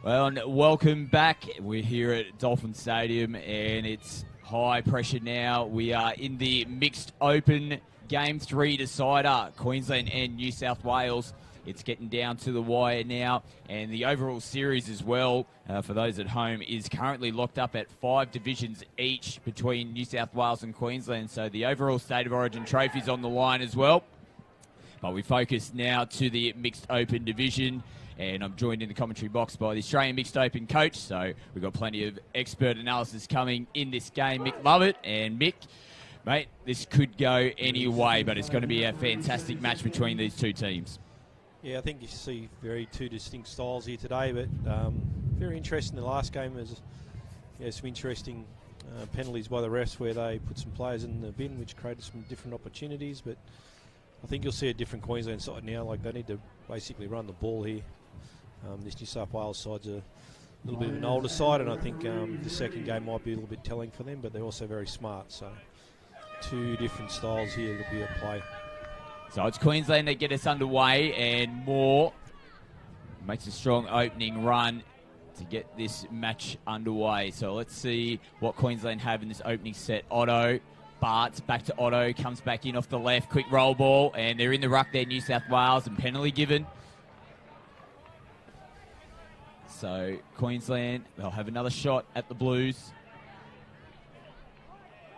Well, and welcome back. We're here at Dolphin Stadium, and it's high pressure now. We are in the mixed open game 3 decider, Queensland and New South Wales. It's getting down to the wire now, and the overall series as well, for those at home, is currently locked up at 5 divisions each between New South Wales and Queensland. So the overall State of Origin trophy's on the line as well. But we focus now to the mixed open division. And I'm joined in the commentary box by the Australian Mixed Open coach. So we've got plenty of expert analysis coming in this game. Mick Lovett. And Mick, mate, this could go any way, but it's going to be a fantastic match between these two teams. Yeah, I think you see two distinct styles here today, but very interesting. The last game was some interesting penalties by the refs where they put some players in the bin, which created some different opportunities. But I think you'll see a different Queensland side now. Like, they need to basically run the ball here. This New South Wales side's a little bit of an older side, and I think the second game might be a little bit telling for them, but they're also very smart. So two different styles here to be at play. So it's Queensland that get us underway, and Moore makes a strong opening run to get this match underway. So let's see what Queensland have in this opening set. Otto, Bart's back to Otto, comes back in off the left, quick roll ball, and they're in the ruck there, New South Wales, and penalty given. So Queensland, they'll have another shot at the Blues.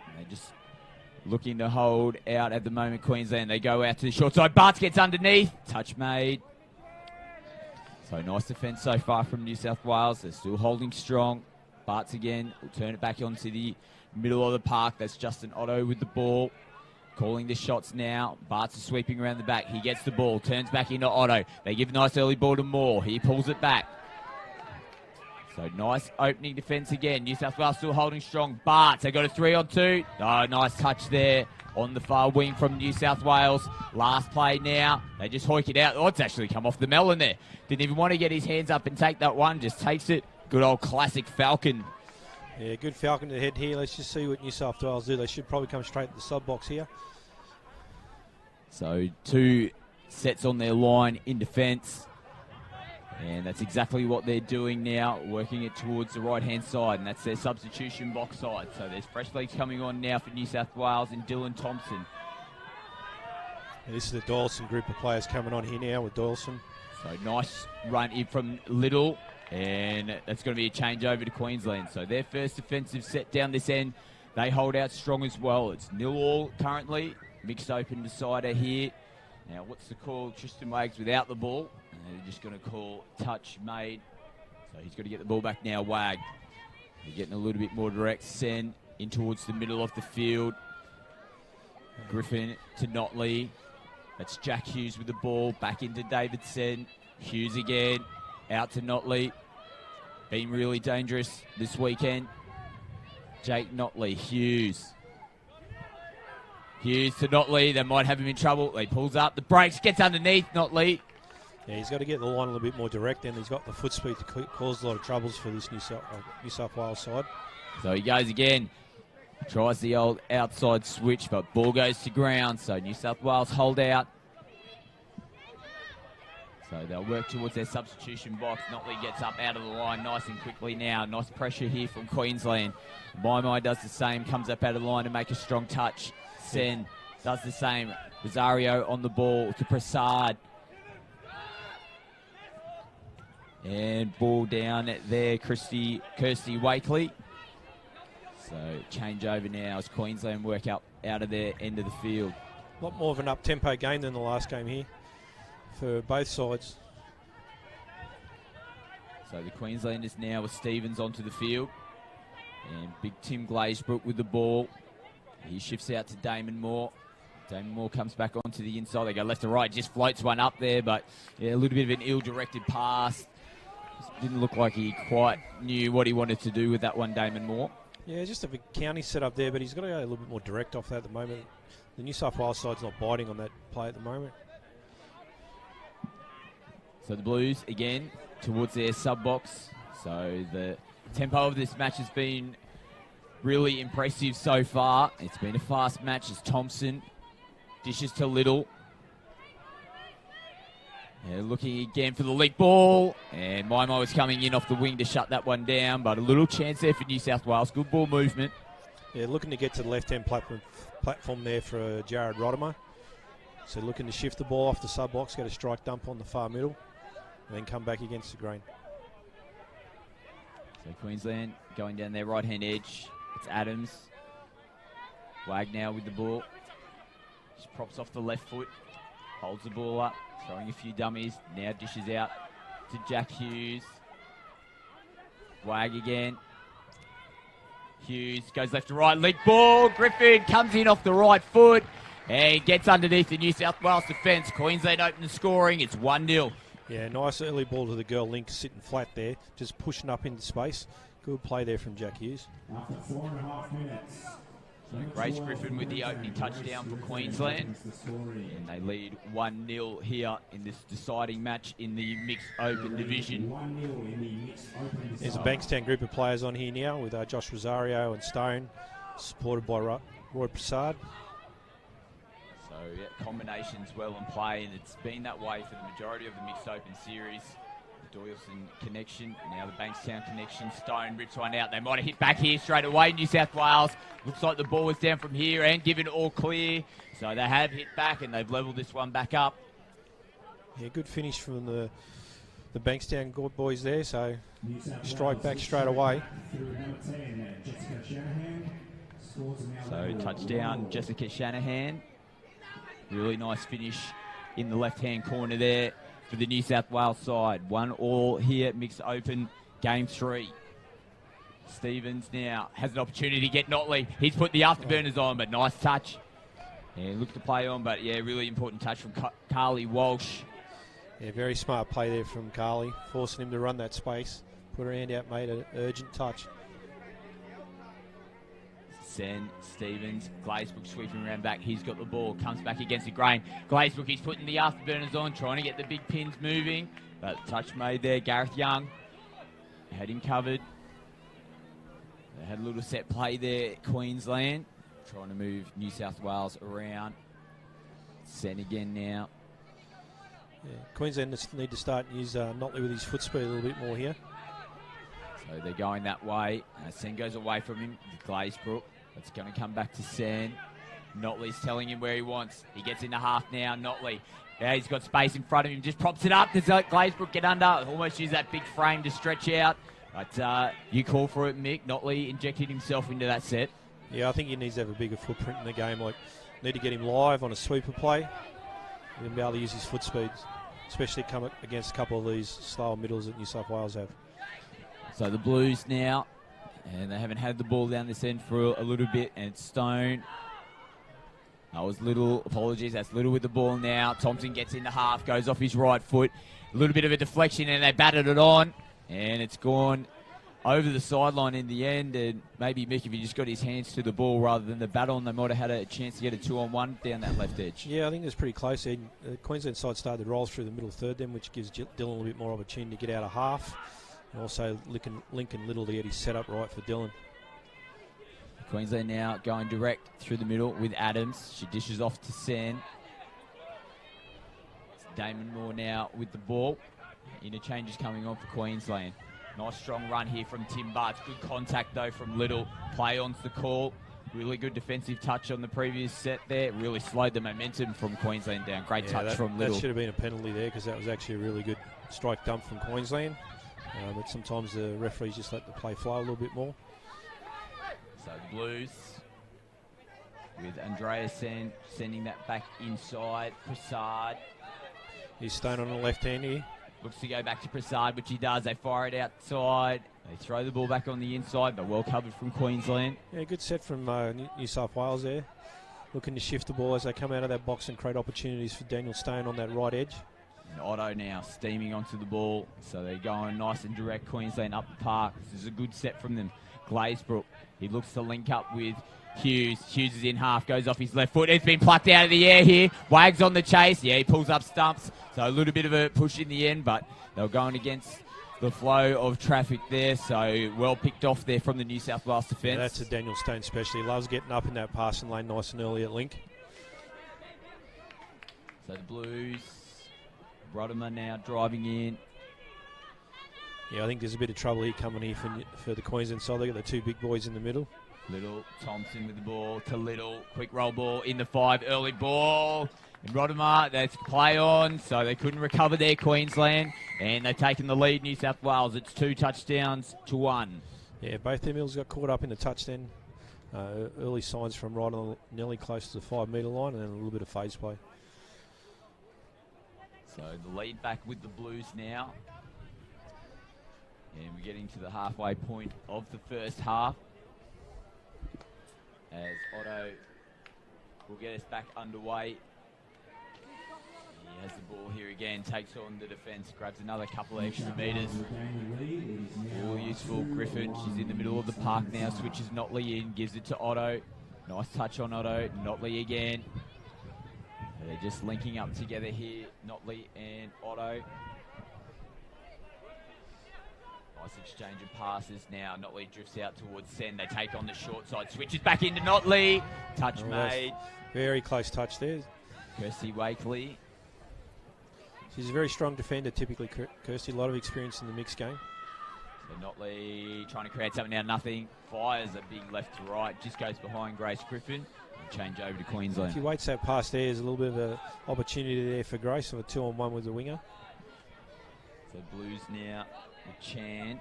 And they're just looking to hold out at the moment, Queensland. They go out to the short side. Bartz gets underneath. Touch made. So nice defence so far from New South Wales. They're still holding strong. Bartz again will turn it back onto the middle of the park. That's Justin Otto with the ball. Calling the shots now. Bartz is sweeping around the back. He gets the ball. Turns back into Otto. They give a nice early ball to Moore. He pulls it back. So nice opening defence again. New South Wales still holding strong. Bartz, they got a 3-on-2. Oh, nice touch there on the far wing from New South Wales. Last play now. They just hoik it out. Oh, it's actually come off the melon there. Didn't even want to get his hands up and take that one. Just takes it. Good old classic Falcon. Yeah, good Falcon to the head here. Let's just see what New South Wales do. They should probably come straight to the sub box here. So 2 sets on their line in defence. And that's exactly what they're doing now, working it towards the right-hand side, and that's their substitution box side. So there's fresh legs coming on now for New South Wales and Dylan Thompson. And this is the Doyleson group of players coming on here now with Doyleson. So nice run in from Little, and that's going to be a change over to Queensland. So their first defensive set down this end, they hold out strong as well. It's 0-0 currently, mixed open decider here. Now what's the call? Tristan Wags without the ball. And they're just going to call touch made. So he's got to get the ball back now, Wag. They're getting a little bit more direct. Sen in towards the middle of the field. Griffin to Notley. That's Jack Hughes with the ball. Back into David Sen. Hughes again. Out to Notley. Been really dangerous this weekend. Jake Notley. Hughes. Hughes to Notley. They might have him in trouble. He pulls up. The brakes. Gets underneath Notley. Yeah, he's got to get the line a little bit more direct, and he's got the foot speed to cause a lot of troubles for this New South Wales side. So he goes again. Tries the old outside switch, but ball goes to ground. So New South Wales hold out. So they'll work towards their substitution box. Notley gets up out of the line nice and quickly now. Nice pressure here from Queensland. Mai does the same, comes up out of the line to make a strong touch. Sen does the same. Rosario on the ball to Prasad. And ball down there, Kirsty Wakely. So change over now as Queensland work up out of their end of the field. A lot more of an up-tempo game than the last game here for both sides. So the Queenslanders now with Stevens onto the field. And big Tim Glazebrook with the ball. He shifts out to Damon Moore. Damon Moore comes back onto the inside. They go left to right, just floats one up there, but yeah, a little bit of an ill-directed pass. Didn't look like he quite knew what he wanted to do with that one, Damon Moore. Yeah, just a big county set up there, but he's got to go a little bit more direct off that at the moment. The New South Wales side's not biting on that play at the moment. So the Blues, again, towards their sub-box. So the tempo of this match has been really impressive so far. It's been a fast match as Thompson dishes to Little. Yeah, looking again for the leak ball, and Maimo is coming in off the wing to shut that one down, but a little chance there for New South Wales. Good ball movement. Yeah, looking to get to the left-hand platform there for Jared Rodimer. So looking to shift the ball off the sub-box, get a strike dump on the far middle, and then come back against the green. So Queensland going down their right-hand edge. It's Adams. Wag now with the ball. Just props off the left foot. Holds the ball up. Throwing a few dummies. Now dishes out to Jack Hughes. Wag again. Hughes goes left to right. Leak ball. Griffin comes in off the right foot. And gets underneath the New South Wales defence. Queensland open the scoring. It's 1-0. Yeah, nice early ball to the girl Link, sitting flat there, just pushing up into space. Good play there from Jack Hughes. After 4.5 minutes. So Grace Griffin with the opening touchdown for Queensland. And they lead 1-0 here in this deciding match in the Mixed Open Division. There's a Bankstown group of players on here now with Josh Rosario and Stone, supported by Roy Prasad. So yeah, combinations well in play, and it's been that way for the majority of the Mixed Open series. The Doyleson connection, now the Bankstown connection. Stone rips one out. They might have hit back here straight away. New South Wales looks like the ball was down from here and given all clear. So they have hit back and they've levelled this one back up. Yeah, good finish from the Bankstown boys there. So strike back straight away. So touchdown, Jessica Shanahan. Really nice finish in the left-hand corner there for the New South Wales side. 1-1 here, Mixed Open, Game 3. Stevens now has an opportunity to get Notley. He's put the afterburners on, but nice touch. Yeah, looked to play on, but yeah, really important touch from Carly Walsh. Yeah, very smart play there from Carly, forcing him to run that space. Put her hand out, made an urgent touch. Sen, Stevens, Glazebrook sweeping around back. He's got the ball, comes back against the grain. Glazebrook, he's putting the afterburners on, trying to get the big pins moving. But touch made there. Gareth Young had him covered. They had a little set play there, Queensland, trying to move New South Wales around. Sen again now. Yeah, Queensland just need to start and use Notley with his foot speed a little bit more here. So they're going that way. Sen goes away from him, Glazebrook. It's going to come back to Sen. Notley's telling him where he wants. He gets into half now. Notley. Yeah, he's got space in front of him. Just props it up. Does Glazebrook get under? Almost use that big frame to stretch out. But you call for it, Mick. Notley injected himself into that set. Yeah, I think he needs to have a bigger footprint in the game. Like, need to get him live on a sweeper play and be able to use his foot speeds, especially come against a couple of these slower middles that New South Wales have. So the Blues now, and they haven't had the ball down this end for a little bit, and it's Stone. That was Little, apologies, that's Little with the ball now. Thompson gets into half, goes off his right foot. A little bit of a deflection, and they batted it on, and it's gone over the sideline in the end. And maybe Mick, if he just got his hands to the ball rather than the bat on, they might have had a chance to get a 2-on-1 down that left edge. Yeah, I think it was pretty close. The Queensland side started the rolls through the middle third then, which gives Dylan a little bit more opportunity to get out of half. And also Lincoln Little to get his set up right for Dylan. Queensland now going direct through the middle with Adams. She dishes off to Sen. It's Damon Moore now with the ball. Interchanges coming on for Queensland. Nice strong run here from Tim Bartz. Good contact though from Little. Play on's the call. Really good defensive touch on the previous set there. Really slowed the momentum from Queensland down. Great touch from Little. That should have been a penalty there because that was actually a really good strike dump from Queensland. But sometimes the referees just let the play flow a little bit more. So the Blues with Andrea sending that back inside. Prasad. He's Stone on the left hand here. Looks to go back to Prasad, which he does. They fire it outside. They throw the ball back on the inside, but well covered from Queensland. Yeah, good set from New South Wales there. Looking to shift the ball as they come out of that box and create opportunities for Daniel Stone on that right edge. And Otto now steaming onto the ball. So they're going nice and direct. Queensland up the park. This is a good set from them. Glazebrook, he looks to link up with Hughes. Hughes is in half, goes off his left foot. It's been plucked out of the air here. Wags on the chase. Yeah, he pulls up stumps. So a little bit of a push in the end, but they were going against the flow of traffic there. So well picked off there from the New South Wales defence. Yeah, that's a Daniel Stone special. He loves getting up in that passing lane nice and early at link. So the Blues Rodimer now driving in. Yeah, I think there's a bit of trouble here coming here for the Queensland side. They got the two big boys in the middle. Little, Thompson with the ball to Little. Quick roll ball in the 5. Early ball. And Rodimer, that's play on. So they couldn't recover there, Queensland. And they've taken the lead, New South Wales. It's 2 touchdowns to 1. Yeah, both their mills got caught up in the touchdown. Early signs from right on nearly close to the 5 metre line, and then a little bit of phase play. So the lead back with the Blues now. And we're getting to the halfway point of the first half. As Otto will get us back underway. He has the ball here again, takes on the defence, grabs another couple of extra metres. All useful. Griffin, she's in the middle of the park now, switches Notley in, gives it to Otto. Nice touch on Otto. Notley again. They're just linking up together here, Notley and Otto. Nice exchange of passes now. Notley drifts out towards Sen. They take on the short side, switches back into Notley. Touch made. Very close touch there. Kirsty Wakely. She's a very strong defender, typically, Kirsty. A lot of experience in the mixed game. So Notley trying to create something out of nothing. Fires a big left to right. Just goes behind Grace Griffin. And change over to Queensland. If he waits that pass there, there's a little bit of an opportunity there for Grace of a 2-on-1 with the winger. So Blues now with Chan.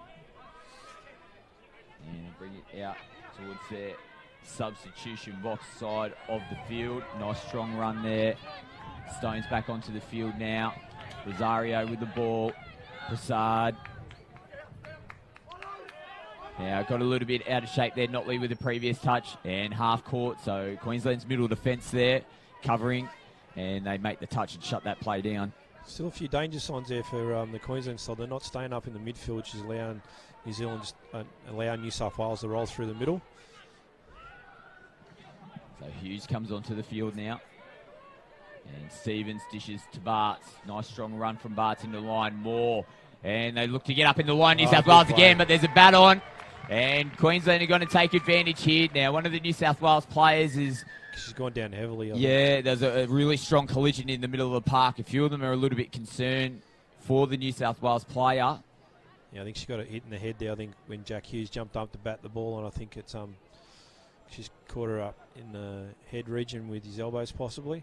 And bring it out towards their substitution box side of the field. Nice strong run there. Stone's back onto the field now. Rosario with the ball. Prasad. Now got a little bit out of shape there. Notley with the previous touch and half court. So Queensland's middle defence there covering. And they make the touch and shut that play down. Still a few danger signs there for the Queensland side. They're not staying up in the midfield, which is allowing New Zealand, allowing New South Wales to roll through the middle. So Hughes comes onto the field now. And Stevens dishes to Bartz. Nice strong run from Bartz into the line. More. And they look to get up in the line. New South Wales again, but there's a bat on. And Queensland are going to take advantage here. Now, one of the New South Wales players is... She's gone down heavily. Yeah, there's a really strong collision in the middle of the park. A few of them are a little bit concerned for the New South Wales player. Yeah, I think she got it hit in the head there. I think when Jack Hughes jumped up to bat the ball, and I think it's she's caught her up in the head region with his elbows possibly.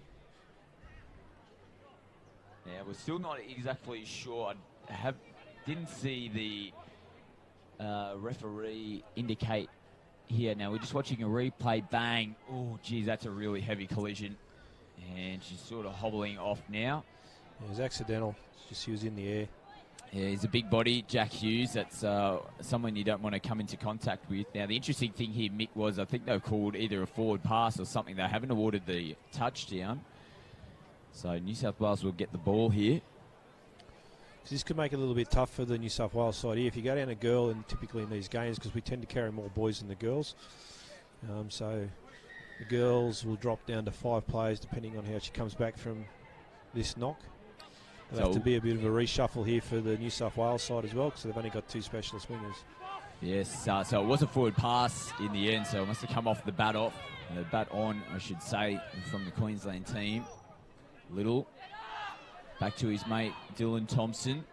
Yeah, we're still not exactly sure. I didn't see the referee indicate here. Now we're just watching a replay. Bang. Oh, geez, that's a really heavy collision. And she's sort of hobbling off now. It was accidental. Just she was in the air. Yeah, he's a big body, Jack Hughes. That's someone you don't want to come into contact with. Now, the interesting thing here, Mick, was I think they've called either a forward pass or something. They haven't awarded the touchdown. So New South Wales will get the ball here. So this could make it a little bit tough for the New South Wales side here. If you go down a girl, and typically in these games, because we tend to carry more boys than the girls, so the girls will drop down to 5 players depending on how she comes back from this knock. There'll have to be a bit of a reshuffle here for the New South Wales side as well, because they've only got 2 specialist wingers. Yes, so it was a forward pass in the end, so it must have come off the bat off. The bat on, I should say, from the Queensland team. Little. Back to his mate, Dylan Thompson.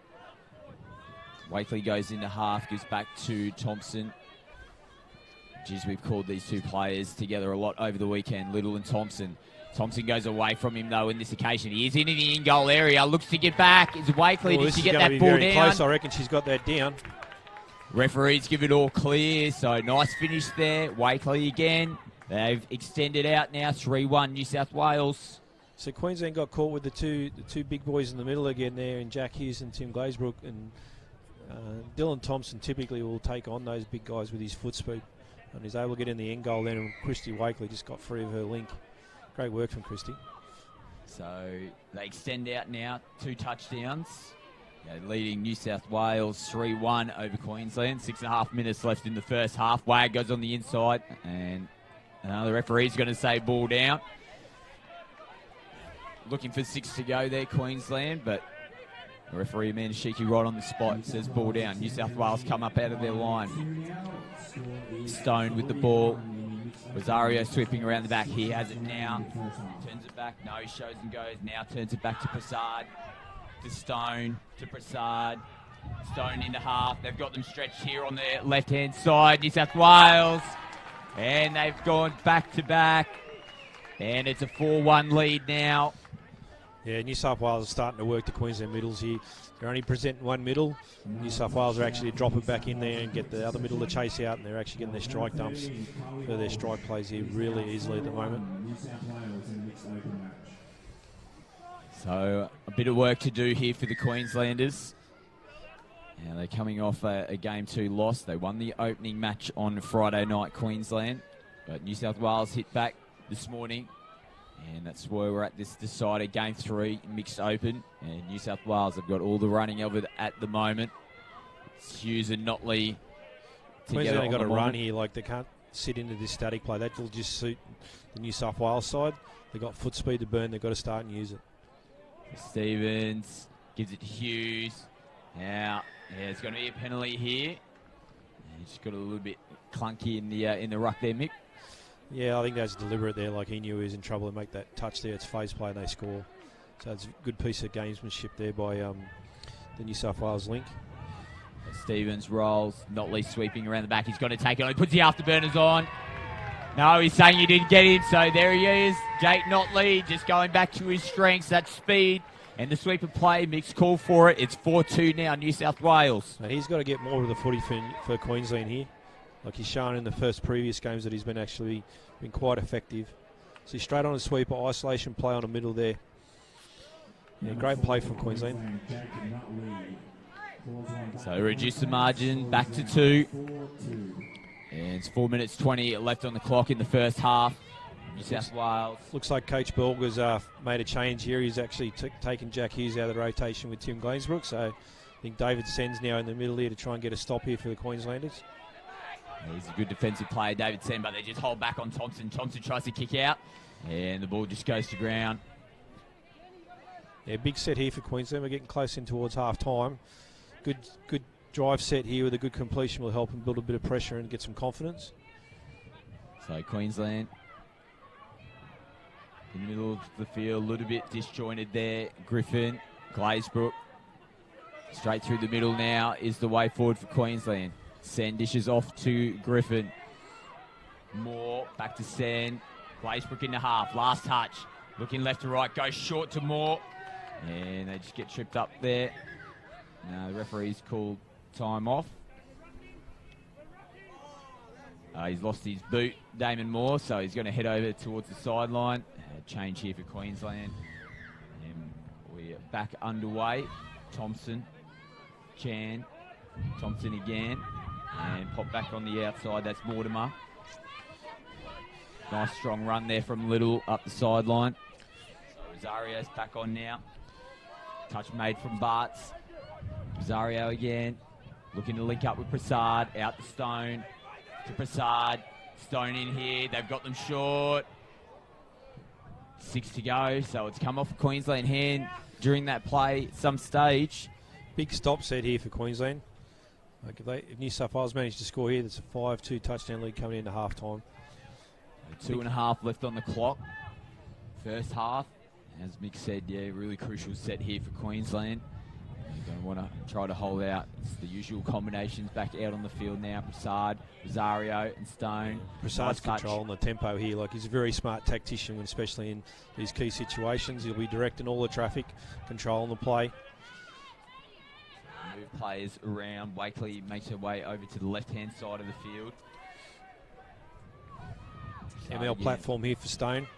Wakely goes into half, gives back to Thompson. Geez, we've called these two players together a lot over the weekend, Little and Thompson. Thompson goes away from him, though, in this occasion. He is into the in-goal area, looks to get back. Is Wakely, did she get that ball down? Close. I reckon she's got that down. Referees give it all clear, so nice finish there. Wakely again. They've extended out now, 3-1 New South Wales. So Queensland got caught with the two big boys in the middle again there, in Jack Hughes and Tim Glazebrook. And Dylan Thompson typically will take on those big guys with his foot speed. And he's able to get in the end goal then, and Christy Wakely just got free of her link. Great work from Christy. So they extend out now, 2 touchdowns. Leading New South Wales 3-1 over Queensland. 6.5 minutes left in the first half. Wag goes on the inside, and the referee's going to say ball down. Looking for 6 to go there, Queensland, but the referee, Amanda Shiki, right on the spot, says ball down. New South Wales come up out of their line. Stone with the ball. Rosario sweeping around the back. He has it now. Turns it back. No, he shows and goes. Now turns it back to Prasad. to Stone, to Prasad. Stone into half. They've got them stretched here on their left-hand side, New South Wales. And they've gone back-to-back. And it's a 4-1 lead now. Yeah, New South Wales are starting to work the Queensland middles here. They're only presenting one middle. New South Wales are actually drop it back in there and get the other middle to chase out, and they're actually getting their strike dumps for their strike plays here really easily at the moment. So a bit of work to do here for the Queenslanders. Now they're coming off a Game 2 loss. They won the opening match on Friday night, Queensland. But New South Wales hit back this morning. And that's where we're at this decided Game 3 mixed open. And New South Wales have got all the running of it at the moment. It's Hughes and Notley together. Queensland got to run here. Like, they can't sit into this static play. That will just suit the New South Wales side. They've got foot speed to burn. They've got to start and use it. Stevens gives it to Hughes. Now, there's going to be a penalty here. And he's got a little bit clunky in the ruck there, Mick. Yeah, I think that's deliberate there. Like, he knew he was in trouble to make that touch there. It's phase play and they score. So it's a good piece of gamesmanship there by the New South Wales link. Stevens rolls. Notley sweeping around the back. He's got to take it on. He puts the afterburners on. No, he's saying you didn't get him. So there he is. Jake Notley just going back to his strengths. That speed and the sweep of play. Mixed call for it. It's 4-2 now, New South Wales. Now he's got to get more of the footy for Queensland here. Like he's shown in the previous games that he's been quite effective. So straight on a sweeper, isolation play on the middle there. Yeah, great play from Queensland. So reduce the margin back to 2. And it's 4 minutes 20 left on the clock in the first half. New South Wales. Looks like Coach Belger's made a change here. He's actually taken Jack Hughes out of the rotation with Tim Glainsbrook. So I think David Sen's now in the middle here to try and get a stop here for the Queenslanders. He's a good defensive player, David Sen, but they just hold back on Thompson. Thompson tries to kick out, and the ball just goes to ground. Yeah, big set here for Queensland. We're getting close in towards half-time. Good drive set here with a good completion will help them build a bit of pressure and get some confidence. So Queensland in the middle of the field, a little bit disjointed there. Griffin, Glazebrook, straight through the middle now is the way forward for Queensland. Sen dishes off to Griffin. Moore back to Sen. Glazebrook into half. Last touch. Looking left to right. Goes short to Moore. And they just get tripped up there. Now the referee's called time off. He's lost his boot, Damon Moore, so he's going to head over towards the sideline. Change here for Queensland. And we're back underway. Thompson. Chan. Thompson again. And pop back on the outside. That's Mortimer. Nice strong run there from Little up the sideline. Rosario's back on now. Touch made from Bartz. Rosario again. Looking to link up with Prasad. Out to Stone. To Prasad. Stone in here. They've got them short. 6 to go. So it's come off Queensland hand during that play at some stage. Big stop set here for Queensland. Like if New South Wales managed to score here, that's a 5-2 touchdown lead coming into half-time. 2.5 left on the clock. First half. As Mick said, yeah, really crucial set here for Queensland. You're going to want to try to hold out. It's the usual combinations back out on the field now. Prasad, Rosario and Stone. Prasad's controlling the tempo here. Like he's a very smart tactician, especially in these key situations. He'll be directing all the traffic, controlling the play. Move players around. Wakely makes her way over to the left-hand side of the field. ML platform here for Stone.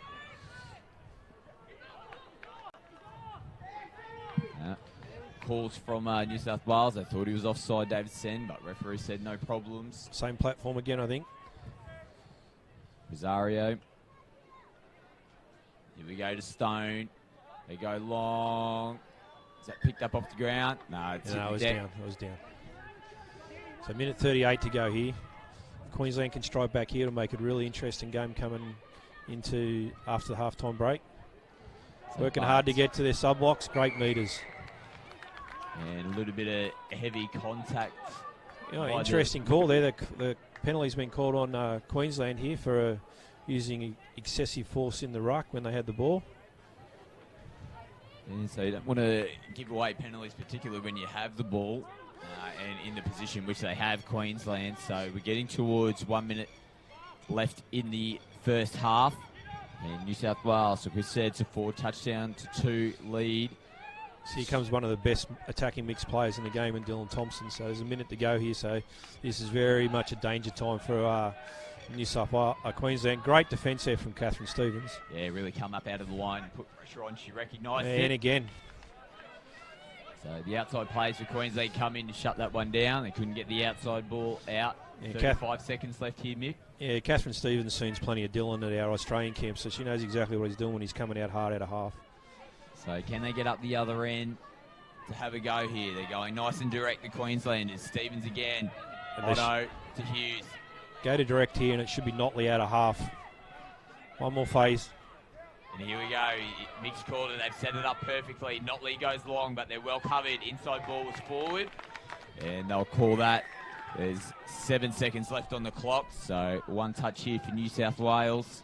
Calls from New South Wales. I thought he was offside, David Sen, but referee said no problems. Same platform again, I think. Rosario. Here we go to Stone. They go long. Is that picked up off the ground? No, it's it was down. It was down. So minute 38 to go here. Queensland can strike back here to make it a really interesting game coming into after the halftime break. So working hard to get to their sub-blocks. Great meters. And a little bit of heavy contact. Interesting call there. The penalty's been called on Queensland here for using excessive force in the ruck when they had the ball. And so you don't want to give away penalties, particularly when you have the ball and in the position which they have, Queensland. So we're getting towards 1 minute left in the first half. And New South Wales, like we said, it's a 4-touchdown-to-2 lead. So here comes one of the best attacking mixed players in the game in Dylan Thompson. So there's a minute to go here. So this is very much a danger time for New South Wales, Queensland. Great defence there from Catherine Stevens. Yeah, really come up out of the line and put pressure on. She recognised And it. again. So the outside players for Queensland come in to shut that one down. They couldn't get the outside ball out. Yeah, 35 seconds left here, Mick. Yeah, Catherine Stevens seen plenty of Dylan at our Australian camp, so she knows exactly what he's doing when he's coming out hard out of half. So can they get up the other end to have a go here? They're going nice and direct, the Queenslanders. Stevens again. Otto to Hughes. Go to direct here, and it should be Notley out of half. One more phase. And here we go. Mixed quarter. They've set it up perfectly. Notley goes long, but they're well covered. Inside ball was forward. And they'll call that. There's 7 seconds left on the clock. So one touch here for New South Wales.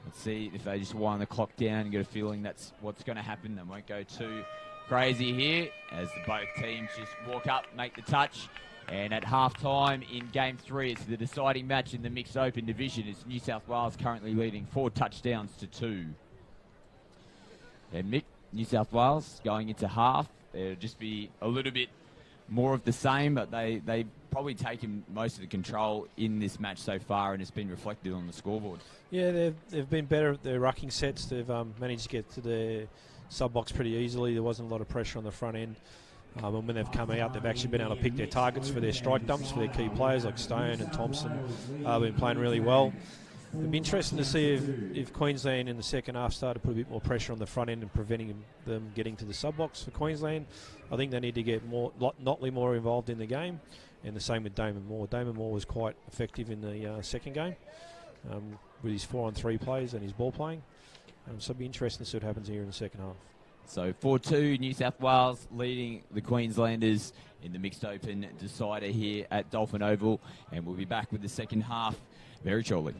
Let's see if they just wind the clock down and get a feeling that's what's going to happen. They won't go too crazy here as both teams just walk up, make the touch. And at half-time in Game 3, it's the deciding match in the Mixed Open Division. It's New South Wales currently leading 4-touchdowns-to-2. And Mick, New South Wales going into half. It'll just be a little bit more of the same, but they've probably taken most of the control in this match so far, and it's been reflected on the scoreboard. Yeah, they've been better at their rucking sets. They've managed to get to their sub-box pretty easily. There wasn't a lot of pressure on the front end. And when they've come out, they've actually been able to pick their targets for their strike dumps for their key players like Stone and Thompson. Been playing really well. It'd be interesting to see if Queensland in the second half start to put a bit more pressure on the front end and preventing them getting to the sub-box for Queensland. I think they need to get Notley more involved in the game, and the same with Damon Moore. Damon Moore was quite effective in the second game with his 4-on-3 plays and his ball playing. So it'd be interesting to see what happens here in the second half. So 4-2, New South Wales leading the Queenslanders in the Mixed Open decider here at Dolphin Oval. And we'll be back with the second half very shortly.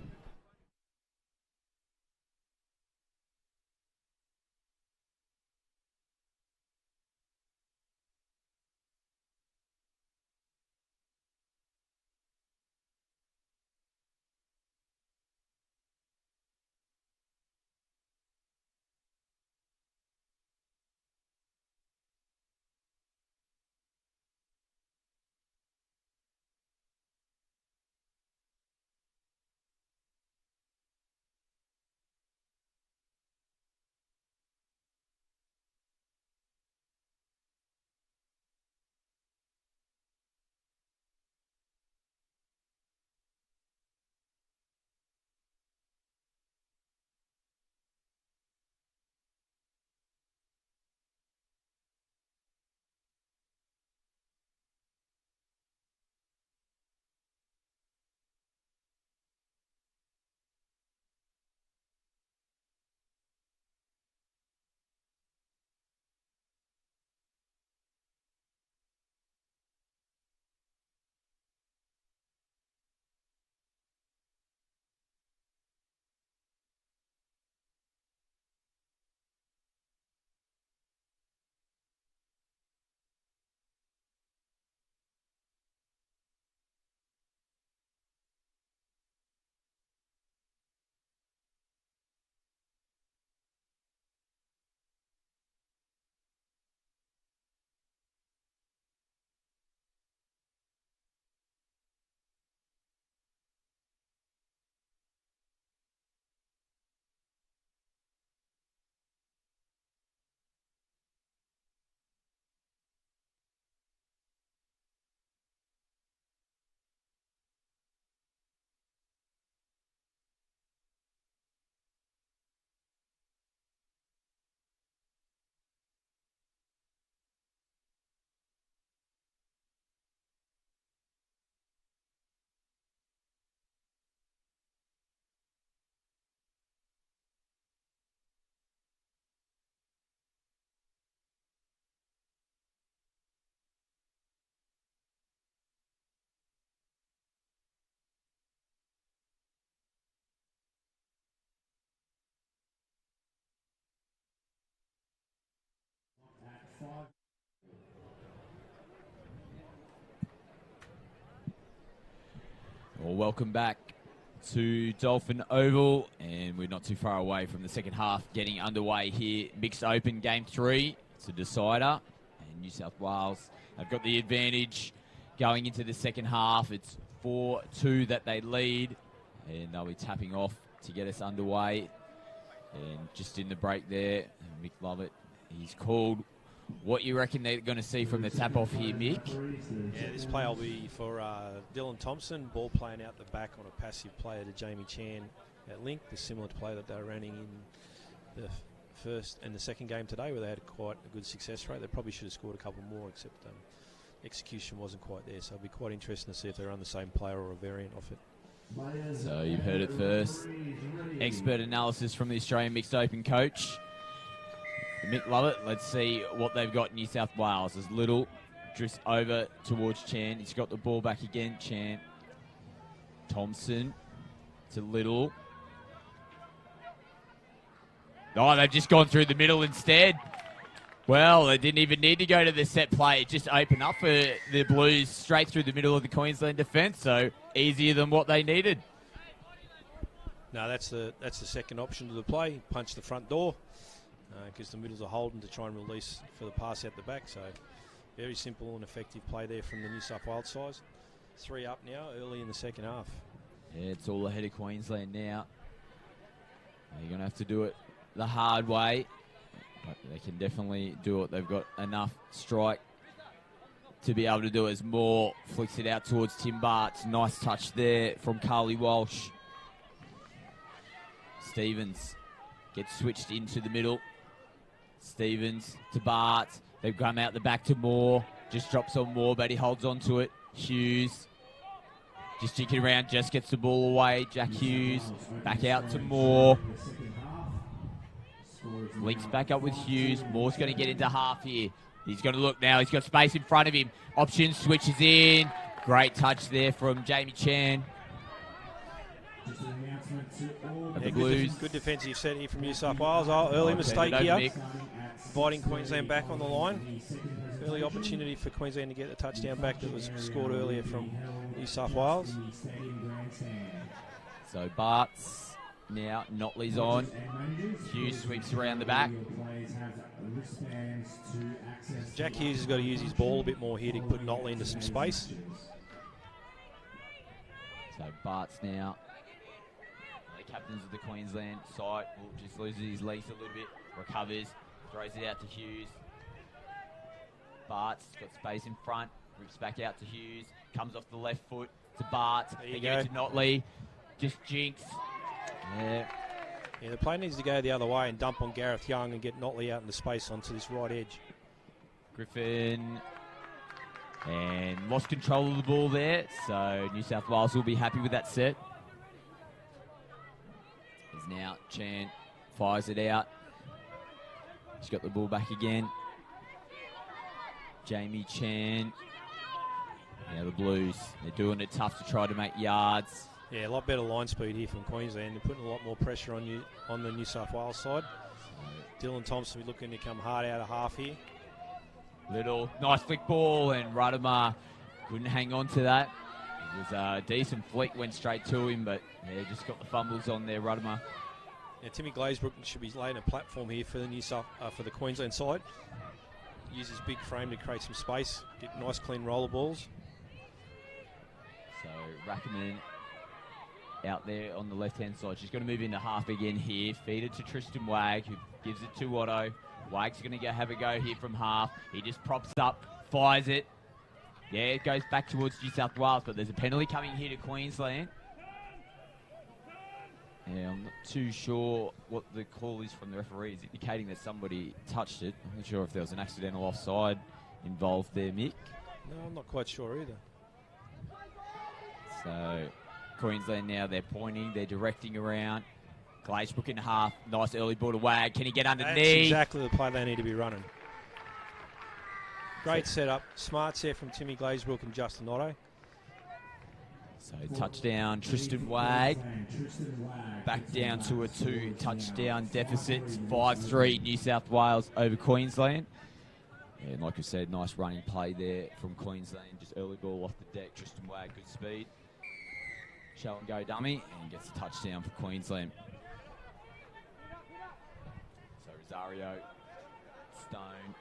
Well, welcome back to Dolphin Oval, and we're not too far away from the second half getting underway here. Mixed Open Game 3, it's a decider, and New South Wales have got the advantage going into the second half. It's 4-2 that they lead, and they'll be tapping off to get us underway. And just in the break there, Mick Lovett, he's called. What you reckon they're going to see from the tap-off here, Mick? Yeah, this play will be for Dylan Thompson, ball playing out the back on a passive player to Jamie Chan at link, the similar to play that they were running in the first and the second game today, where they had quite a good success rate. They probably should have scored a couple more, except execution wasn't quite there, so it'll be quite interesting to see if they run the same player or a variant off it. So you've heard it first. Expert analysis from the Australian Mixed Open coach, Mick Lovett. Let's see what they've got in New South Wales. As Little drifts over towards Chan. He's got the ball back again. Chan. Thompson to Little. Oh, they've just gone through the middle instead. Well, they didn't even need to go to the set play. It just opened up for the Blues straight through the middle of the Queensland defence. So easier than what they needed. No, that's the second option to the play. Punch the front door, because the middles are holding to try and release for the pass out the back. So very simple and effective play there from the New South Wales side. 3 up now, early in the second half. Yeah, it's all ahead of Queensland now. You're going to have to do it the hard way. But they can definitely do it. They've got enough strike to be able to do it. As Moore flicks it out towards Tim Bart's. Nice touch there from Carly Walsh. Stevens gets switched into the middle. Stevens to Bart. They've come out the back to Moore. Just drops on Moore, but he holds on to it. Hughes just kicking around, just gets the ball away. Jack Hughes back out to Moore. Links back up with Hughes. Moore's going to get into half here. He's going to look now. He's got space in front of him. Option switches in. Great touch there from Jamie Chan. The Blues. Good defensive set here from New South Wales. Early mistake here. Inviting Queensland back on the line. Early opportunity for Queensland to get the touchdown back that was scored earlier from New South Wales. So Bart's now, Notley's on. Hughes sweeps around the back. Jack Hughes has got to use his ball a bit more here to put Notley into some space. So Bart's now, the captains of the Queensland side, will just loses his legs a little bit, recovers, throws it out to Hughes. Bart's got space in front, rips back out to Hughes, comes off the left foot to Bart. They give it to Notley, just jinx. Yeah, the play needs to go the other way and dump on Gareth Young and get Notley out in the space onto this right edge. Griffin and lost control of the ball there, so New South Wales will be happy with that set. He's now Chan fires it out. He's got the ball back again. Jamie Chan. Now the Blues, they're doing it tough to try to make yards. Yeah, a lot better line speed here from Queensland. They're putting a lot more pressure on the New South Wales side. Dylan Thompson will be looking to come hard out of half here. Little, nice flick ball, and Ruddimer couldn't hang on to that. It was a decent flick, went straight to him, but yeah, just got the fumbles on there, Ruddimer. Now, Timmy Glazebrook should be laying a platform here for the for the Queensland side. Use his big frame to create some space, get nice clean roller balls. So Rackerman out there on the left-hand side. She's going to move into half again here. Feed it to Tristan Wag, who gives it to Otto. Wag's going to have a go here from half. He just props up, fires it. Yeah, it goes back towards New South Wales, but there's a penalty coming here to Queensland. Yeah, I'm not too sure what the call is from the referee. It's indicating that somebody touched it. I'm not sure if there was an accidental offside involved there, Mick. No, I'm not quite sure either. So Queensland now, they're pointing, they're directing around. Glazebrook in half. Nice early ball to Wag. Can he get underneath? That's exactly the play they need to be running. Great setup. Smart set from Timmy Glazebrook and Justin Otto. So touchdown, Tristan Wag. Back down to a 2-touchdown deficit. 5-3 New South Wales over Queensland. Yeah, and like I said, nice running play there from Queensland. Just early ball off the deck. Tristan Wag, good speed. show and go dummy, and gets a touchdown for Queensland. So Rosario, Stone,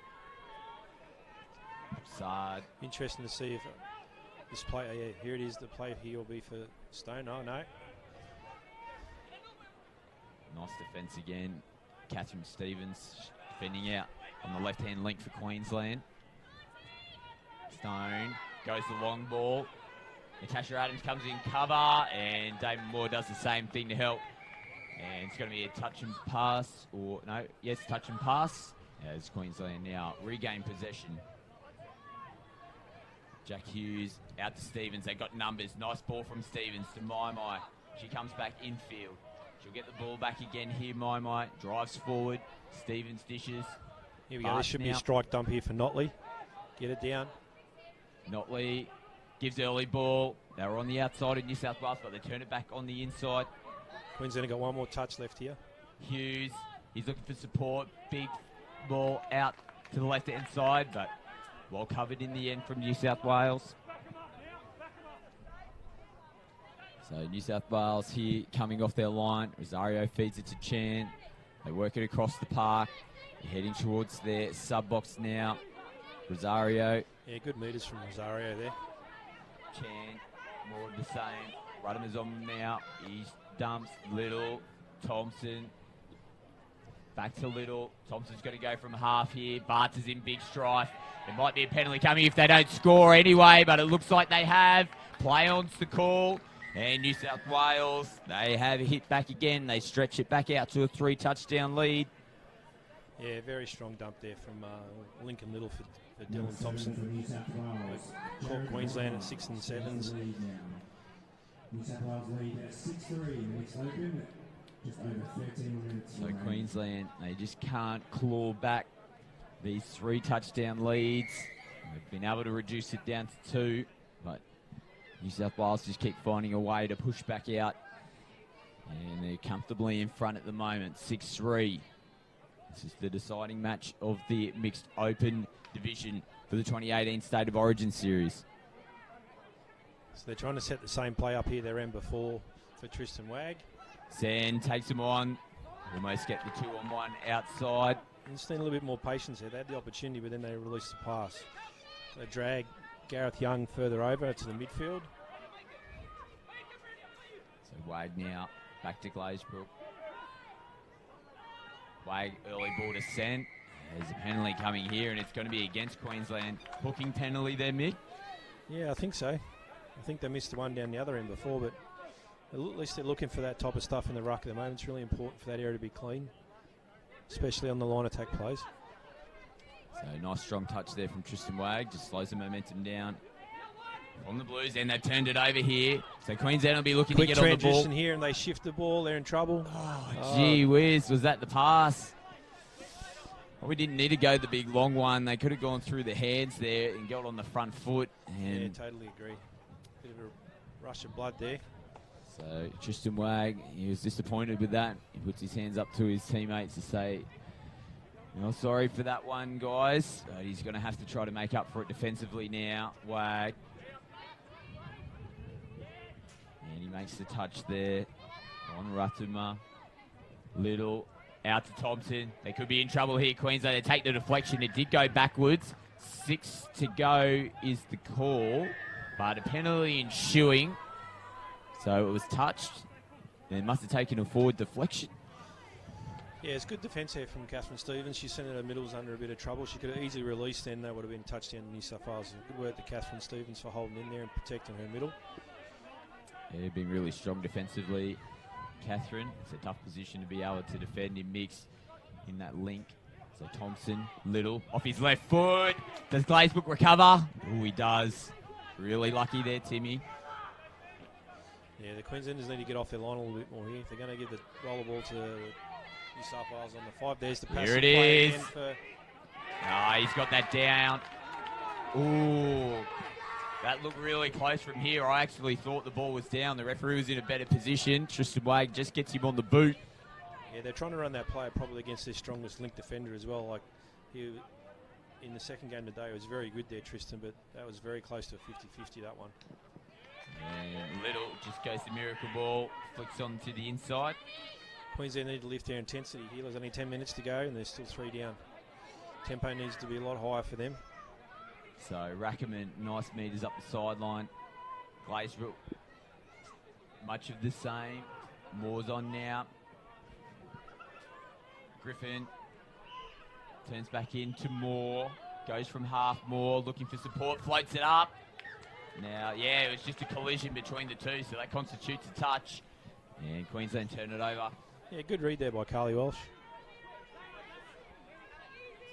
Broussard. Interesting to see if this play, yeah, here it is, the play here will be for Stone. Oh, no. Nice defence again. Catherine Stevens defending out on the left-hand link for Queensland. Stone goes the long ball. Natasha Adams comes in cover, and Damon Moore does the same thing to help. And it's going to be a touch and pass, or no, yes, touch and pass, as Queensland now regain possession. Jack Hughes out to Stevens. They got numbers. Nice ball from Stevens to Mai. She comes back infield. She'll get the ball back again here. Mai drives forward. Stevens dishes. Here we go. This should be a strike dump here for Notley. Get it down. Notley gives early ball. They were on the outside of New South Wales, but they turn it back on the inside. Queensland have got one more touch left here. Hughes, he's looking for support. Big ball out to the left-hand side, but well covered in the end from New South Wales. So New South Wales here coming off their line. Rosario feeds it to Chan. They work it across the park. They're heading towards their sub-box now. Rosario. Yeah, good meters from Rosario there. Chan, more of the same. Ruddiman's on now. He dumps Little. Thompson. Back to Little. Thompson's going to go from half here. Bart's is in big strife. There might be a penalty coming if they don't score anyway, but it looks like they have. Play on's the call. And New South Wales, they have a hit back again. They stretch it back out to a 3-touchdown lead. Yeah, very strong dump there from Lincoln Little for Dylan Thompson. Caught Queensland at 6 and 7s. New South Wales lead at 6-3. Next open, just over 13 minutes. So Queensland, they just can't claw back these 3-touchdown leads. They've been able to reduce it down to 2, but New South Wales just keep finding a way to push back out. And they're comfortably in front at the moment, 6-3. This is the deciding match of the mixed open division for the 2018 State of Origin series. So they're trying to set the same play up here they ran before for Tristan Wag. Sen takes him on. Almost get the 2-on-1 outside. And just need a little bit more patience there. They had the opportunity, but then they released the pass. They drag Gareth Young further over to the midfield. So Wag now back to Glazebrook. Wag early ball to Sen. There's a penalty coming here, and it's going to be against Queensland. Booking penalty there, Mick? Yeah, I think so. I think they missed the one down the other end before, but at least they're looking for that type of stuff in the ruck at the moment. It's really important for that area to be clean, especially on the line attack plays. So nice strong touch there from Tristan Wag. Just slows the momentum down from the Blues, and they've turned it over here. So Queensland will be looking Quick to get on the ball. transition here, and they shift the ball. They're in trouble. Gee whiz, was that the pass? Well, we didn't need to go the big long one. They could have gone through the hands there and got on the front foot. And yeah, totally agree. Bit of a rush of blood there. So Tristan Wag, he was disappointed with that. He puts his hands up to his teammates to say, sorry for that one, guys. He's going to have to try to make up for it defensively now. Wag. And he makes the touch there on Ratuma. Little out to Thompson. They could be in trouble here, Queensland. They take the deflection. It did go backwards. 6 to go is the call, but a penalty ensuing. So it was touched. They must have taken a forward deflection. Yeah, it's good defence here from Catherine Stevens. She sent her middles under a bit of trouble. She could have easily released then. That would have been touchdown to New South Wales. Good work to Catherine Stevens for holding in there and protecting her middle. Yeah, being really strong defensively. Catherine, it's a tough position to be able to defend in mix in that link. So Thompson, Little, off his left foot. Does Glazebrook recover? Oh, he does. Really lucky there, Timmy. Yeah, the Queenslanders need to get off their line a little bit more here. If they're going to give the roller ball to New South Wales on the 5, there's the pass. Here it is. He's got that down. Ooh. That looked really close from here. I actually thought the ball was down. The referee was in a better position. Tristan Wag just gets him on the boot. Yeah, they're trying to run that play probably against their strongest link defender as well. Like he, in the second game today, was very good there, Tristan, but that was very close to a 50-50, that one. And Little just goes the miracle ball, flicks on to the inside. Queensland need to lift their intensity here. There's only 10 minutes to go and there's still 3 down. Tempo needs to be a lot higher for them. So Rackerman, nice meters up the sideline. Glazebrook, much of the same. Moore's on now. Griffin turns back into Moore. Goes from half Moore, looking for support, floats it up. Now, yeah, it was just a collision between the two, so that constitutes a touch. And Queensland turn it over. Yeah, good read there by Carly Walsh.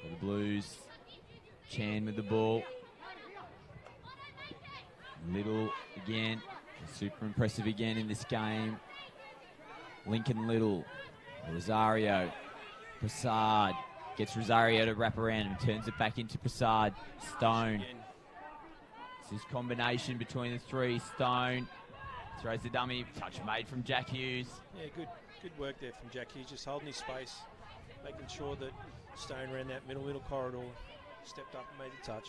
So the Blues, Chan with the ball. Little again, super impressive again in this game. Lincoln Little, Rosario, Prasad, gets Rosario to wrap around and turns it back into Prasad. Stone. It's this combination between the three. Stone throws the dummy, touch made from Jack Hughes. Yeah, good work there from Jack Hughes, just holding his space, making sure that Stone ran that middle corridor, stepped up and made the touch.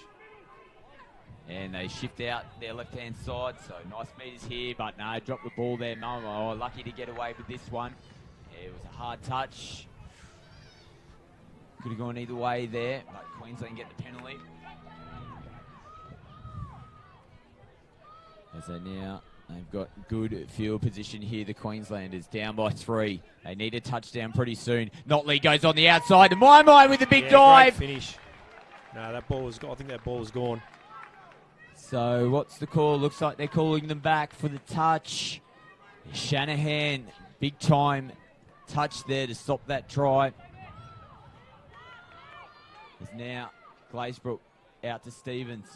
And they shift out their left-hand side, so nice meters here, but no, drop the ball there, Momo. Lucky to get away with this one. Yeah, it was a hard touch. Could have gone either way there, but Queensland get the penalty. As they now, they've got good field position here, the Queenslanders, down by 3. They need a touchdown pretty soon. Notley goes on the outside, and Mai with a big dive. Great finish. No, that ball was, I think that ball was gone. So what's the call? Looks like they're calling them back for the touch. Shanahan, big time touch there to stop that try. There's now Glazebrook out to Stevens.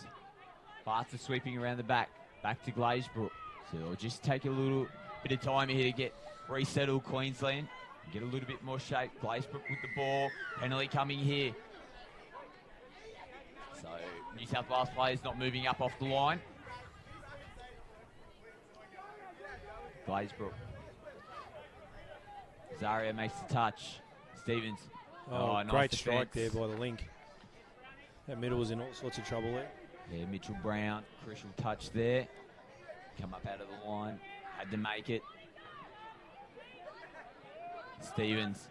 Bartha sweeping around the back to Glazebrook. So it'll just take a little bit of time here to get resettled Queensland. Get a little bit more shape. Glazebrook with the ball. Penalty coming here. So New South Wales players not moving up off the line. Glazebrook. Zaria makes the touch. Stevens. Oh, nice great defense. strike there by the link. That middle was in all sorts of trouble there. Yeah, Mitchell Brown, crucial touch there. Come up out of the line. Had to make it. Stevens.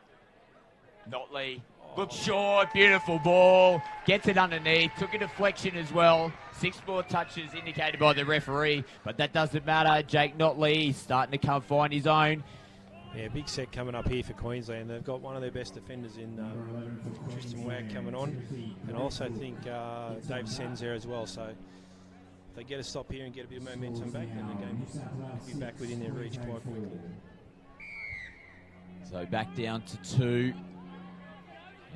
Notley. Looks short, beautiful ball. Gets it underneath, took a deflection as well. 6 more touches indicated by the referee, but that doesn't matter. Jake Notley starting to find his own. Yeah, big set coming up here for Queensland. They've got one of their best defenders in Tristan Wag coming on. And I also think Dave Sen's there as well. So if they get a stop here and get a bit of momentum back, then the game will be back within their reach quite quickly. So back down to 2.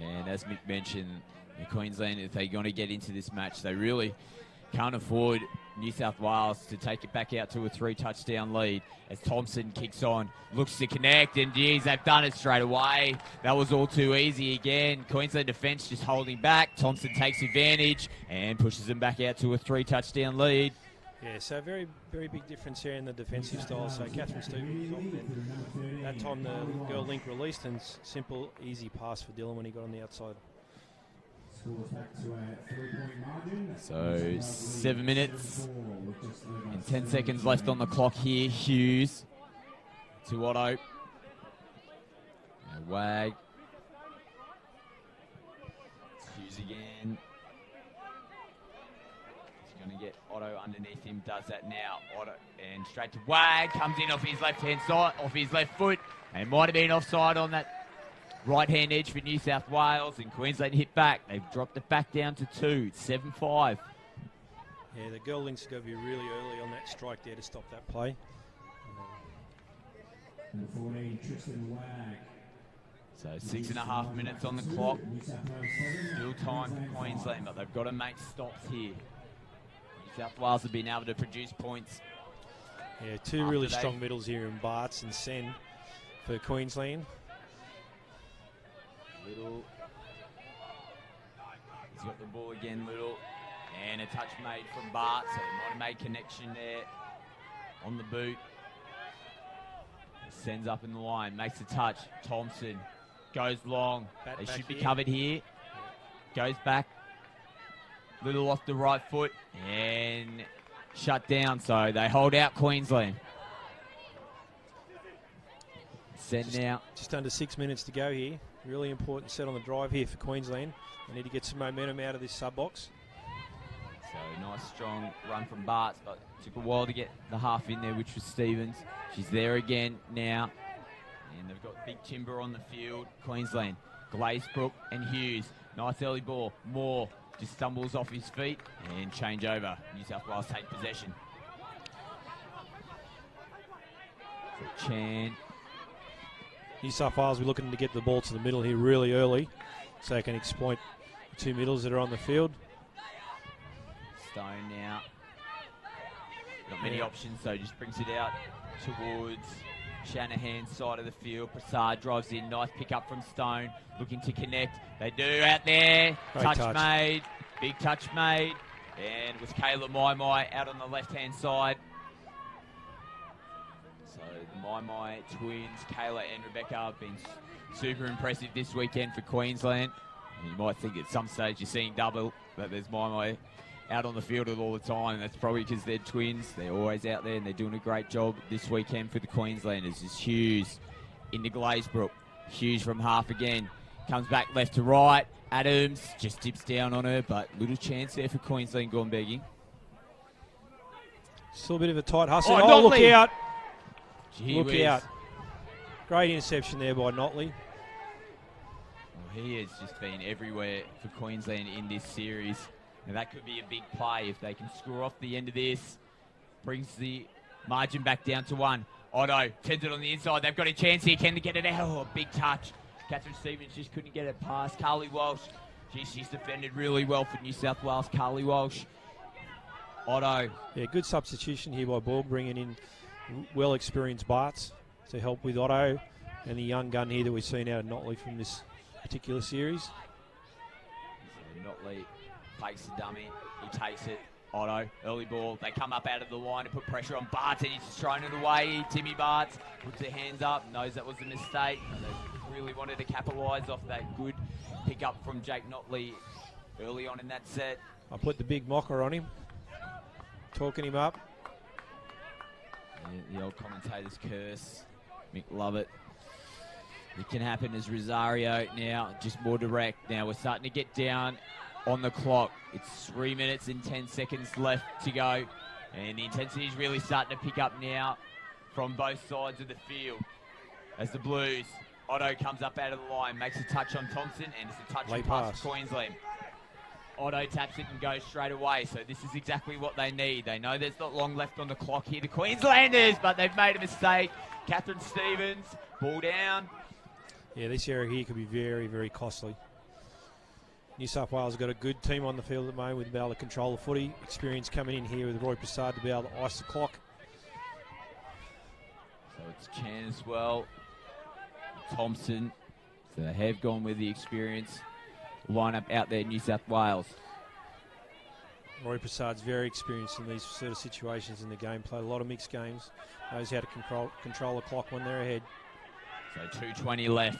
And as Mick mentioned, the Queensland, if they're going to get into this match, they really can't afford New South Wales to take it back out to a 3-touchdown lead as Thompson kicks on, looks to connect, and geez, they've done it straight away. That was all too easy again. Queensland defence just holding back. Thompson takes advantage and pushes them back out to a 3-touchdown lead. Yeah, so very, very big difference here in the defensive style. So Catherine Stevens was off there. That time the girl link released and simple, easy pass for Dylan when he got on the outside. So 7 minutes and 10 seconds left on the clock here. Hughes to Otto. And Wag. Hughes again. He's going to get Otto underneath him. Does that now. Otto and straight to Wag. Comes in off his left hand side, off his left foot, and might have been offside on that right-hand edge for New South Wales, and Queensland hit back. They've dropped it back down to 2. It's 7-5. Yeah, the girl links got to be really early on that strike there to stop that play. Number 14, Tristan Wag. So 6.5 minutes on the clock. Still time for Queensland, but they've got to make stops here. New South Wales have been able to produce points. Yeah, 2 really strong middles here in Bartz and Sen for Queensland. Little. He's got the ball again, Little. And a touch made from Bart, so he might have made connection there on the boot. Sends up in the line, makes a touch. Thompson goes long. They should be covered here. Goes back. Little off the right foot. And shut down, so they hold out Queensland. Send now. Just under 6 minutes to go here. Really important set on the drive here for Queensland. They need to get some momentum out of this sub-box. So nice strong run from Bartz, but took a while to get the half in there, which was Stevens. She's there again now. And they've got big timber on the field. Queensland, Glazebrook and Hughes. Nice early ball. Moore just stumbles off his feet and change over. New South Wales take possession. So Chan. New South Wales will be looking to get the ball to the middle here really early so they can exploit the two middles that are on the field. Stone now. Not many options, so just brings it out towards Shanahan's side of the field. Prasad drives in. Nice pick up from Stone. Looking to connect. They do out there. Great Touch made. Big touch made. And it was Kayla Maimai out on the left-hand side. So the Maimai twins, Kayla and Rebecca, have been super impressive this weekend for Queensland. And you might think at some stage you're seeing double, but there's Maimai out on the field all the time. That's probably because they're twins. They're always out there and they're doing a great job this weekend for the Queenslanders. It's Hughes into Glazebrook. Hughes from half again. Comes back left to right. Adams just dips down on her, but little chance there for Queensland gone begging. Still a bit of a tight hustle. Oh, Look out. Gee Look whiz. out. Great interception there by Notley. Well, he has just been everywhere for Queensland in this series. And that could be a big play if they can score off the end of this. Brings the margin back down to 1. Otto tends it on the inside. They've got a chance here. Can they get it out? Oh, big touch. Catherine Stevens just couldn't get it past. Carly Walsh. She's defended really well for New South Wales. Carly Walsh. Otto. Yeah, good substitution here by Ball, bringing in well-experienced Bartz to help with Otto and the young gun here that we've seen out of Notley from this particular series. So Notley fakes the dummy. He takes it. Otto, early ball. They come up out of the line to put pressure on Bartz, and he's just thrown it away. Timmy Bartz puts their hands up, knows that was a mistake. They really wanted to capitalise off that good pick up from Jake Notley early on in that set. I put the big mocker on him, talking him up. Yeah, the old commentator's curse. Mick Lovett. It can happen as Rosario now, just more direct. Now we're starting to get down on the clock. It's 3 minutes and 10 seconds left to go. And the intensity is really starting to pick up now from both sides of the field. As the Blues, Otto comes up out of the line, makes a touch on Thompson, and it's a touch Late and pass pass. for Queensland. Otto taps it and goes straight away, so this is exactly what they need. They know there's not long left on the clock here, the Queenslanders, but they've made a mistake. Catherine Stevens, ball down. Yeah, this area here could be very, very costly. New South Wales have got a good team on the field at the moment with being able to control the footy. Experience coming in here with Roy Prasad to be able to ice the clock. So it's Chan as well. Thompson. So they have gone with the experience lineup out there in New South Wales. Roy Prasad's very experienced in these sort of situations in the game. Played a lot of mixed games. Knows how to control the clock when they're ahead. So 2:20 left.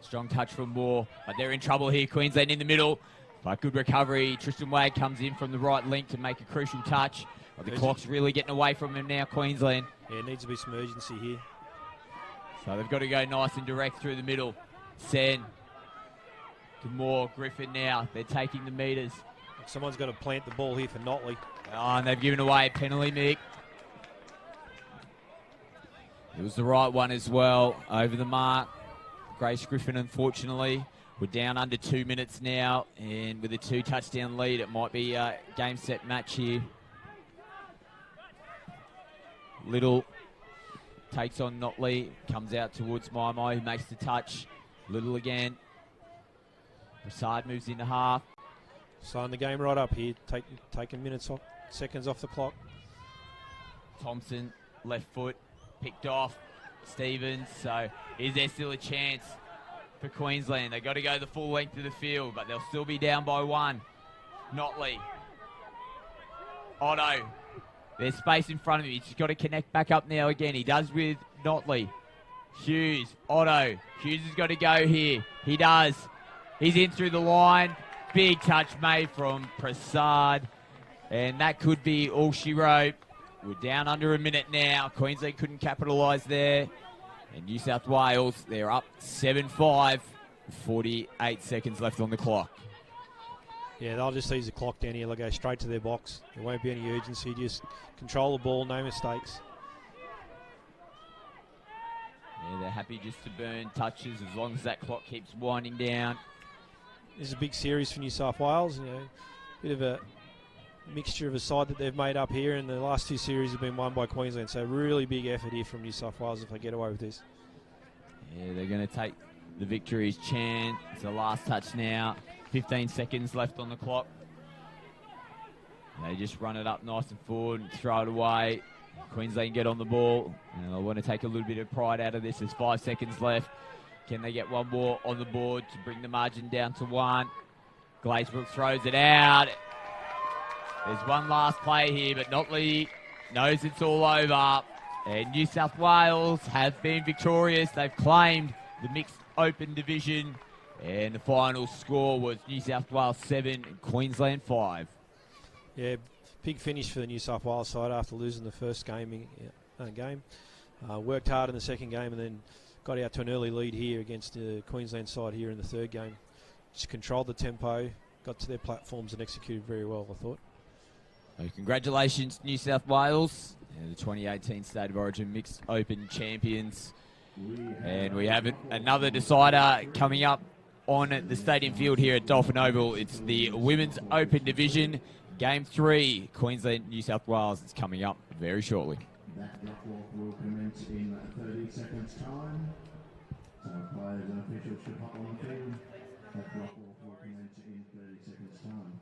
Strong touch from Moore, but they're in trouble here. Queensland in the middle, but good recovery. Tristan Wade comes in from the right link to make a crucial touch. But the clock's really getting away from him now, Queensland. Yeah, needs to be some urgency here. So they've got to go nice and direct through the middle. Sen to Moore, Griffin now. They're taking the metres. Someone's got to plant the ball here for Notley. Oh, and they've given away a penalty, Mick. It was the right one as well, over the mark. Grace Griffin, unfortunately. We're down under 2 minutes now, and with a 2-touchdown lead, it might be a game-set match here. Little takes on Notley, comes out towards Maimai, who makes the touch. Little again. Prasad moves into half. Slowing the game right up here, taking minutes off, seconds off the clock. Thompson, left foot, picked off. Stevens, so is there still a chance for Queensland? They've got to go the full length of the field, but they'll still be down by 1. Notley. Otto. There's space in front of him. He's just got to connect back up now again. He does with Notley. Hughes. Otto. Hughes has got to go here. He does. He's in through the line. Big touch made from Prasad. And that could be all she wrote. We're down under a minute now. Queensland couldn't capitalise there. And New South Wales, they're up 7-5. 48 seconds left on the clock. Yeah, they'll just ease the clock down here. They'll go straight to their box. There won't be any urgency. Just control the ball, no mistakes. Yeah, they're happy just to burn touches as long as that clock keeps winding down. This is a big series for New South Wales. You know, bit of a mixture of a side that they've made up here, and the last two series have been won by Queensland. So really big effort here from New South Wales if they get away with this. Yeah, they're going to take the victory's chance. It's the last touch now. 15 seconds left on the clock. They just run it up nice and forward and throw it away. Queensland get on the ball, and I want to take a little bit of pride out of this. There's 5 seconds left. Can they get one more on the board to bring the margin down to 1? Glazebrook throws it out. There's one last play here, but Notley knows it's all over. And New South Wales have been victorious. They've claimed the mixed open division. And the final score was New South Wales 7 and Queensland 5. Yeah, big finish for the New South Wales side after losing the first game. Worked hard in the second game and then got out to an early lead here against the Queensland side here in the third game. Just controlled the tempo, got to their platforms and executed very well, I thought. So congratulations, New South Wales, and the 2018 State of Origin Mixed Open champions. And we have another decider coming up on the stadium field here at Dolphin Oval. It's the Women's Open Division. Game 3, Queensland, New South Wales. It's coming up very shortly. That block walk will commence in 30 seconds time. So players and officials should hop on the field. That block walk will commence in 30 seconds time.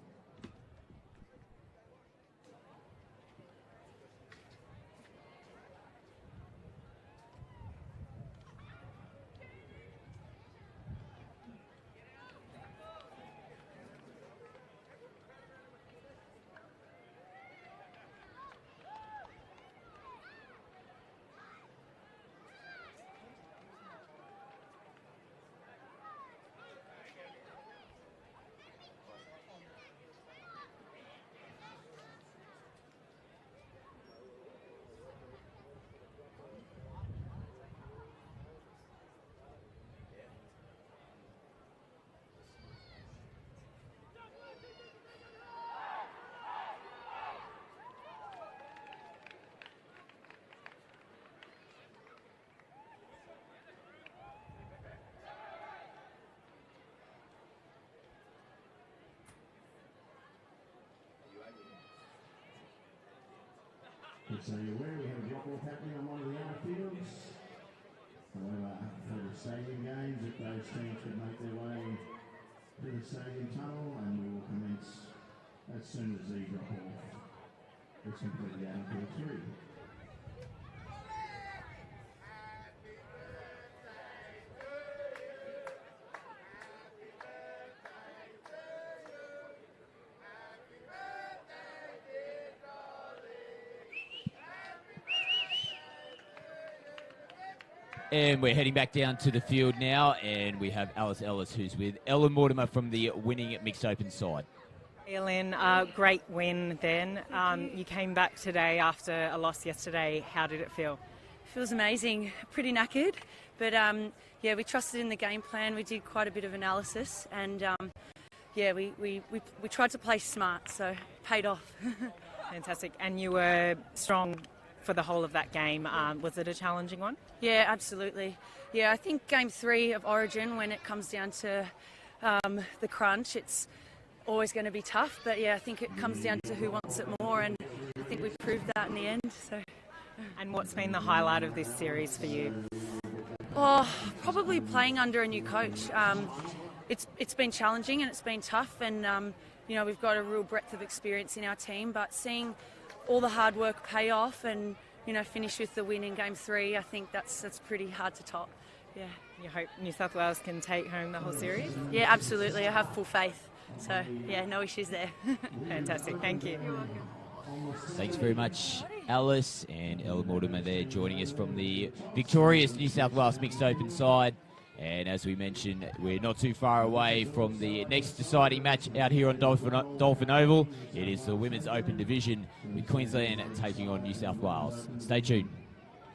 So you're aware we have a drop off happening on one of the outer fields. However, for the stadium games, if those teams can make their way to the stadium tunnel, and we will commence as soon as the drop off is completed out of field 3. And we're heading back down to the field now, and we have Alice Ellis, who's with Ellen Mortimer from the winning mixed open side. Ellen, great win then. You came back today after a loss yesterday. How did it feel? Feels amazing. Pretty knackered, but yeah, we trusted in the game plan. We did quite a bit of analysis, and yeah, we tried to play smart, so paid off. Fantastic. And you were strong for the whole of that game. Was it a challenging one? Yeah, absolutely. Yeah, I think Game 3 of Origin, when it comes down to the crunch, it's always going to be tough. But yeah, I think it comes down to who wants it more, and I think we've proved that in the end. So. And what's been the highlight of this series for you? Oh, probably playing under a new coach. It's been challenging and it's been tough, and you know, we've got a real breadth of experience in our team. But seeing all the hard work pay off and, you know, finish with the win in Game 3, I think that's pretty hard to top. Yeah. You hope New South Wales can take home the whole series? Yeah, absolutely. I have full faith. So, yeah, no issues there. Fantastic. Thank you. Thanks very much, Alice and Ellen Mortimer there joining us from the victorious New South Wales mixed open side. And as we mentioned, we're not too far away from the next deciding match out here on Dolphin Oval. It is the Women's Open Division with Queensland taking on New South Wales. Stay tuned.